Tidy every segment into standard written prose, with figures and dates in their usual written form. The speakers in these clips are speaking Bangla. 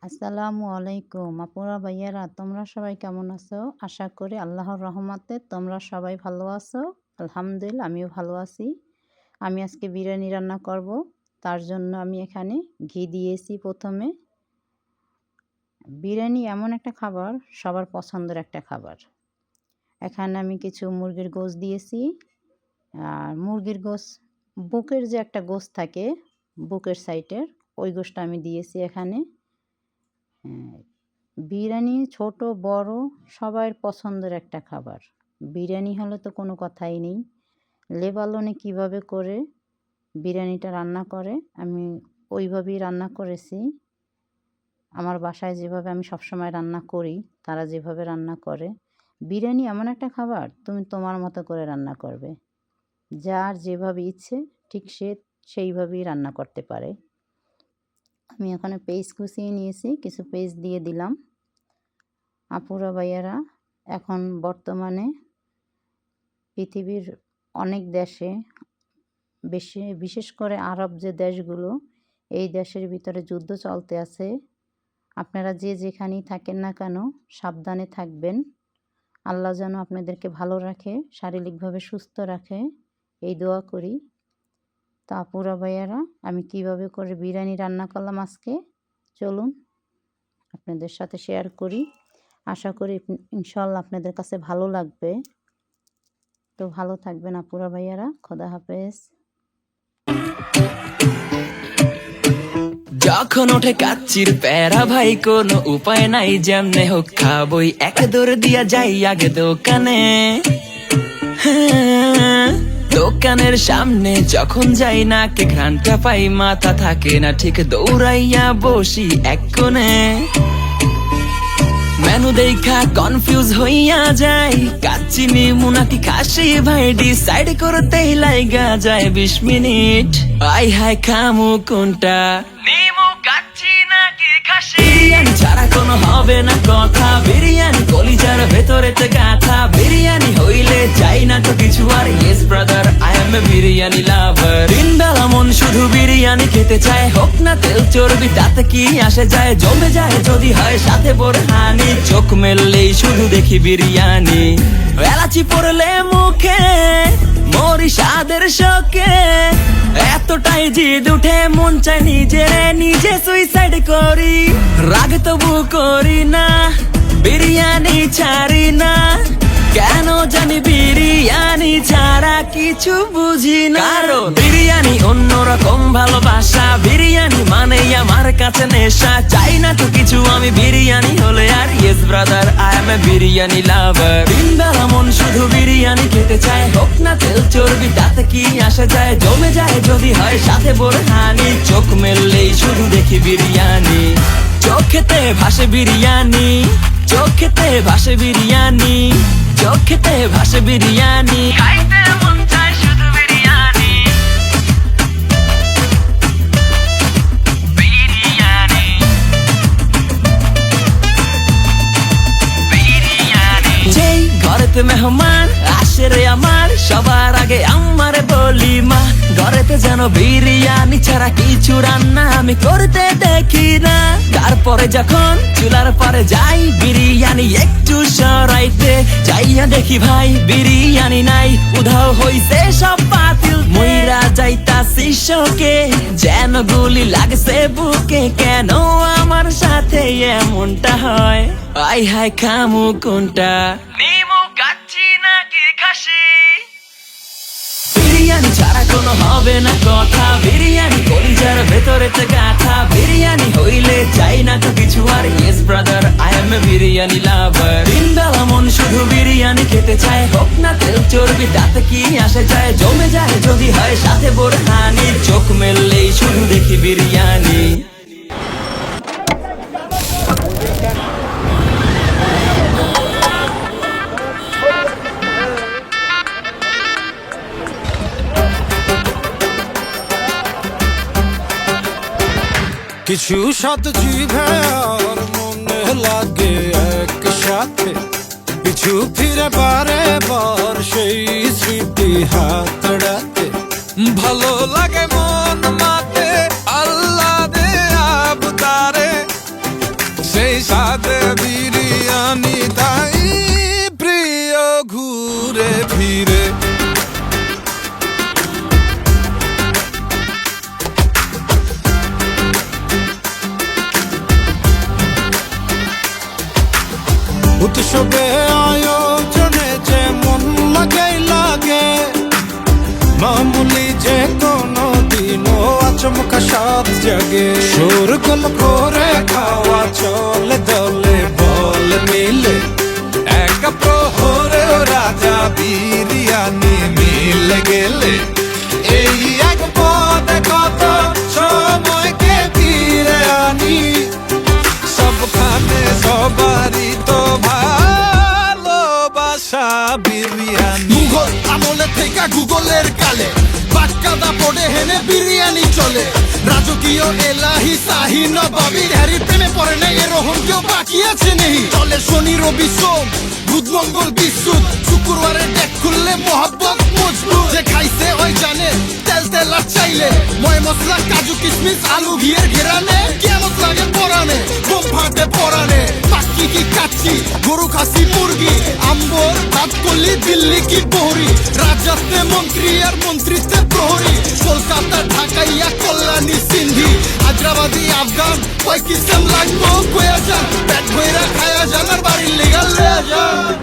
আসসালামু আলাইকুম আপুরা ভাইয়ারা, তোমরা সবাই কেমন আছো? আশা করি আল্লাহর রহমতে তোমরা সবাই ভালো আছো। আলহামদুলিল্লাহ, আমিও ভালো আছি। আমি আজকে বিরিয়ানি রান্না করব। তার জন্য আমি এখানে ঘি দিয়েছি প্রথমে। বিরিয়ানি এমন একটা খাবার, সবার পছন্দের একটা খাবার। এখানে আমি কিছু মুরগির গোশত দিয়েছি। আর মুরগির গোশত, বুকের যে একটা গোশত থাকে, বুকের সাইডের ওই গোশতটা আমি দিয়েছি এখানে। বিরিয়ানি ছোট বড় সবার পছন্দের একটা খাবার। বিরিয়ানি হলে তো কোনো কথাই নেই। লেবাননে কীভাবে করে বিরিয়ানিটা রান্না করে আমি ওইভাবেই রান্না করেছি। আমার বাসায় যেভাবে আমি সবসময় রান্না করি, তারা যেভাবে রান্না করে। বিরিয়ানি এমন একটা খাবার, তুমি তোমার মতো করে রান্না করবে। যার যেভাবে ইচ্ছে ঠিক সেইভাবেই রান্না করতে পারে। আমি এখানে পেঁয়াজ কুচিয়ে নিয়েছি, কিছু পেঁয়াজ দিয়ে দিলাম। আপুরা ভাইয়ারা, এখন বর্তমানে পৃথিবীর অনেক দেশে, বিশেষ করে আরব যে দেশগুলো, এই দেশের ভিতরে যুদ্ধ চলতে আছে। আপনারা যে যেখানেই থাকেন না কেন সাবধানে থাকবেন। আল্লাহ যেন আপনাদেরকে ভালো রাখে, শারীরিকভাবে সুস্থ রাখে, এই দোয়া করি। তো আপুরা ভাইয়ারা, আমি কিভাবে করে বিরিয়ানি রান্না করলাম আজকে, চলুন আপনাদের সাথে শেয়ার করি। আশা করি ইনশাল্লাহ আপনাদের কাছে ভালো লাগবে। তো ভালো থাকবেন আপুরা ভাইয়ারা, খোদা হাফেজ। যখন ওঠে কাচ্চির প্যারা ভাই, কোনো উপায় নাই, যেমনে হোক খাবই, এক দৌড় দিয়া যাই আগে দোকানে। দোকানের সামনে যখন যাই না, কে ঘ্রাণটা পাই, মাথা থাকে না ঠিক, দৌড়াইয়া বসি এক কোণে। মেনু দেখা কনফিউজ হইয়া যাই, কাচ্চি নিমু নাকি খাসি ভাই, ডিসাইড করতেই লাইগা যায় 20 মিনিট। আই হাই খামু কোনটা, নিমু কাচ্চি নাকি খাসি? বিরিয়ানি ছাড়া কোনো হবে না কথা, বিরিয়ানি কলিজার ভেতরেতে গাথা, বিরিয়ানি হইলে চাই না তো কিছু আর। Yes brother, I M A biryani লাভার। দিনবেলা মন শুধু বিরিয়ানি খেতে চায়, হোক না তেল চর্বি তাতে কি আসে যায়, জমে যায় যদি হয় সাথে বোরহানি। চোখ মেললেই শুধু দেখি বিরিয়ানি, এলাচি পড়লে মুখে মরি স্বাদের শোকে। এতটাই জিদ উঠে মন চাই নিজে সুইসাইড করি, রাগ তবু করি না, বিরিয়ানি ছাড়ি না। কেন জানি বিরিয়ানি ছাড়া কিছু বুঝি না, কারণ বিরিয়ানি অন্যরকম ভালোবাসা, বিরিয়ানি মানেই আমার কাছে নেশা। চাই না তো কিছু আমি বিরিয়ানি হলে আর। Yes brother, I M A biryani লাভার। দিনবেলা মন শুধু বিরিয়ানি খেতে চায়, হোক না তেল চর্বি তাতে কি আসে যায়, জমে যায় যদি হয় সাথে বোরহানি। চোখ মেললেই শুধু দেখি বিরিয়ানি, চোখেতে ভাসে বিরিয়ানি, চোখেতে ভাসে বিরিয়ানি, চোখেতে ভাসে বিরিয়ানি, খাইতে মন চায় শুধু বিরিয়ানি। বিরিয়ানি বিরিয়ানি, যেই ঘরেতে মেহমান আসে রে আমার, সবার আগে আমার বলি মা, ঘরেতে যেন বিরিয়ানি ছাড়া কিছু রান্না আমি করতে দেখি না। তারপরে যখন চুলার পরে যাই, বিরিয়ানি একটু সরাইতে যাইয়া দেখি ভাই বিরিয়ানি নাই, উধাও হইছে সব পাতিল। মইরা যাইতাছি শোকে, যেন গুলি লাগছে বুকে, কেন আমার সাথে এমনটা হয়? আই হাই খামু কোনটা, নিমু কাচ্চি নাকি খাসি? বিরিয়ানি ছাড়া কোনো হবে না কথা, বিরিয়ানি কলিজার ভেতরেতে গাথা, বিরিয়ানি হইলে চাই না তো কিছু আর। Yes brother, I M A biryani লাভার। দিনবেলা মন শুধু বিরিয়ানি খেতে চায়, হোক না তেল চর্বি তাতে কি আসে যায়, জমে যায় যদি হয় সাথে বোরহানি। চোখ মেললেই শুধু দেখি বিরিয়ানি। কিছু সাত জিভে আর মনে লাগে একসাথে, পিছু ফিরে বারে বার সেই স্মৃতি হাতড়াতে। ভালো লাগে মন মাতে আল্লাহ দে আবতারে, সেই সাথে বিরিয়ানি, তাই প্রিয় ঘুরে ফিরে। উৎসবে আয়োজনে যে মন লাগাই লাগে, মামুলি যে কোনো দিনও আচমকা সাত জাগে। শোরগোল করে খাওয়া চলে দলে বল মিলে, এক প্রহরে রাজা বিরিয়ানি মিলে গেলে। এই এক পদে কত সময়কে ফিরে আনি, সবখানে সবারই তো ভালোবাসা বিরিয়ানি। মুঘল আমলে থেকে গুগলের কালে বাক্কাদা পড়ে হেনে বিরিয়ানি চলে। রাজকীয় এলাহি শাহী নবাবির হ্যারি প্রেমে পড়ে নেই, এরকম কেউ বাকি আছে নেই। চলে শনি রবি সোম বুধ মঙ্গল বিশুক, শুক্রবারে ডেক খুললে মহব্বত মজবুত। যে খাইছে ওই জানে তেল তেল আর চাইলে, ময় মশলা কাজু কিশমিশ আলু ঘিয়ের ঘেরানে। কেমন লাগে পরানে বোম ফাটে পরানে, পাখি কি কাচ্ছি গরু খাসি মুরগি, আম্বর ভাত কলি দিল্লি কি বহরি। রাজত্বে মন্ত্রী আর মন্ত্রিত্বে প্রহরী, কলকাতা ঢাকাইয়া কল্যাণী সিন্ধি, হায়দ্রাবাদি আফগান কয় কিসেম লাগবো কয়া যান। পেট ভইরা খায়া যান আর বাড়ির লেগাল লয়া যান।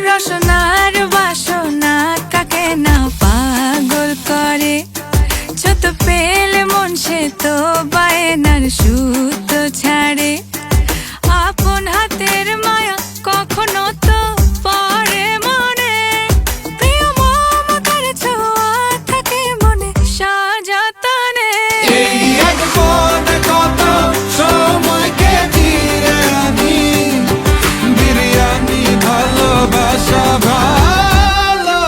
রসনার বাসনা কাকে না পাগল করে, ছোট পেলে মন সে তো বায়নার সুতো ছাড়ে। আপন হাতের মায়া কখনো তো পরে মনে, প্রিয় মমতার ছোঁয়া থাকে মনে সযতনে। এই এক পদে কত সময়কে ফিরে আনি, বিরিয়ানি ভালোবাসা ভালোবাসা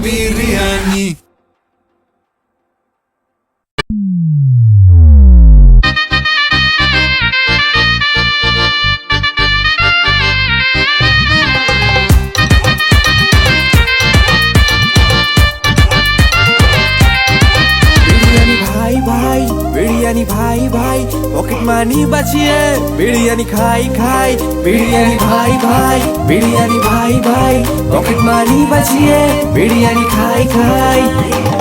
বিরিয়ানি। বিরিয়ানি ভাই ভাই পকেট মানি বাঁচিয়ে বিরিয়ানি খাই খাই। বিরিয়ানি ভাই ভাই বিরিয়ানি ভাই ভাই পকেট মানি বাঁচিয়ে বিরিয়ানি খাই খাই।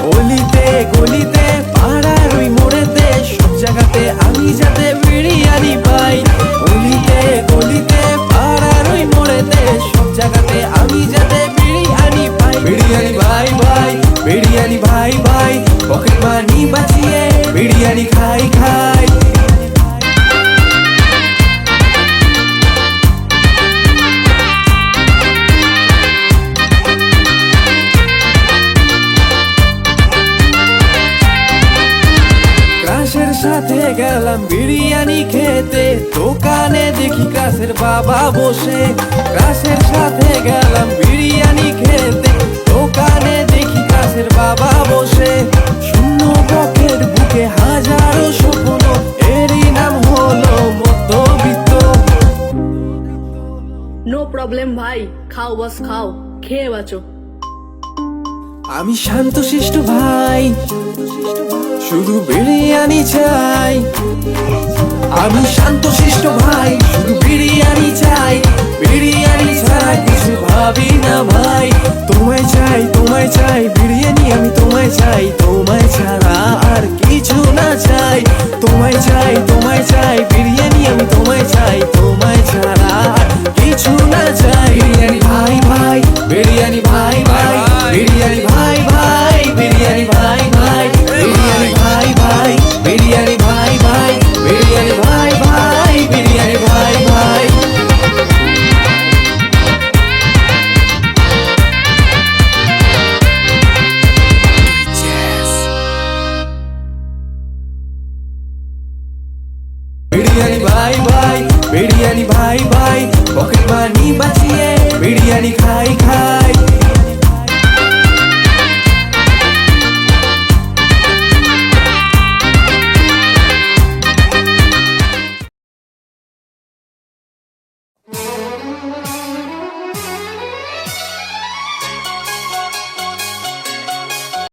গলিতে গলিতে পাড়ার ওই মোড়েতে সব জায়গাতে আমি যাতে বিরিয়ানি পাই। গলিতে গলিতে পাড়ার ওই মোড়েতে সব জায়গাতে আমি যাতে বিরিয়ানি পাই। বিরিয়ানি ভাই ভাই বিরিয়ানি ভাই ভাই পকেট মানি বাঁচিয়ে বিরিয়ানি খাই খাই। ক্রাশের সাথে গেলাম বিরিয়ানি খেতে, দোকানে দেখি ক্রাশের বাবা বসে। ক্রাশের সাথে গেলাম বিরিয়ানি খেতে, দোকানে দেখি ক্রাশের বাবা বসে। শূন্য বকের বুকে হাজারো স্বপ্ন, এরই নাম হলো মধ্যবিত্ত। নো প্রবলেম ভাই, খাও বস খাও, খেয়ে বাঁচো। আমি শান্তশিষ্ট ভাই, শুধু বিরিয়ানি চাই। আমি শান্তশিষ্ট ভাই, শুধু বিরিয়ানি চাই। বিরিয়ানি ছাড়া কিছু ভাবি না ভাই। তোমায় চাই তোমায় চাই বিরিয়ানি, আমি তোমায় চাই। তোমায় ছাড়া আর কিছু না চাই। তোমায় চাই তোমায় চাই বিরিয়ানি, আমি তোমায় চাই। তোমায় ছাড়া আর কিছু না চাই। বিরিয়ানি ভাই ভাই বিরিয়ানি ভাই ভাই বিরিয়ানি ভাই ভাই বিরিয়ানি ভাই ভাই বিরিয়ানি ভাই ভাই বিরিয়ানি ভাই ভাই বিরিয়ানি ভাই ভাই বিরিয়ানি ভাই ভাই। বিরিয়ানি ভাই ভাই বিরিয়ানি ভাই ভাই পকেট মানি বাঁচিয়ে বিরিয়ানি খাই খাই।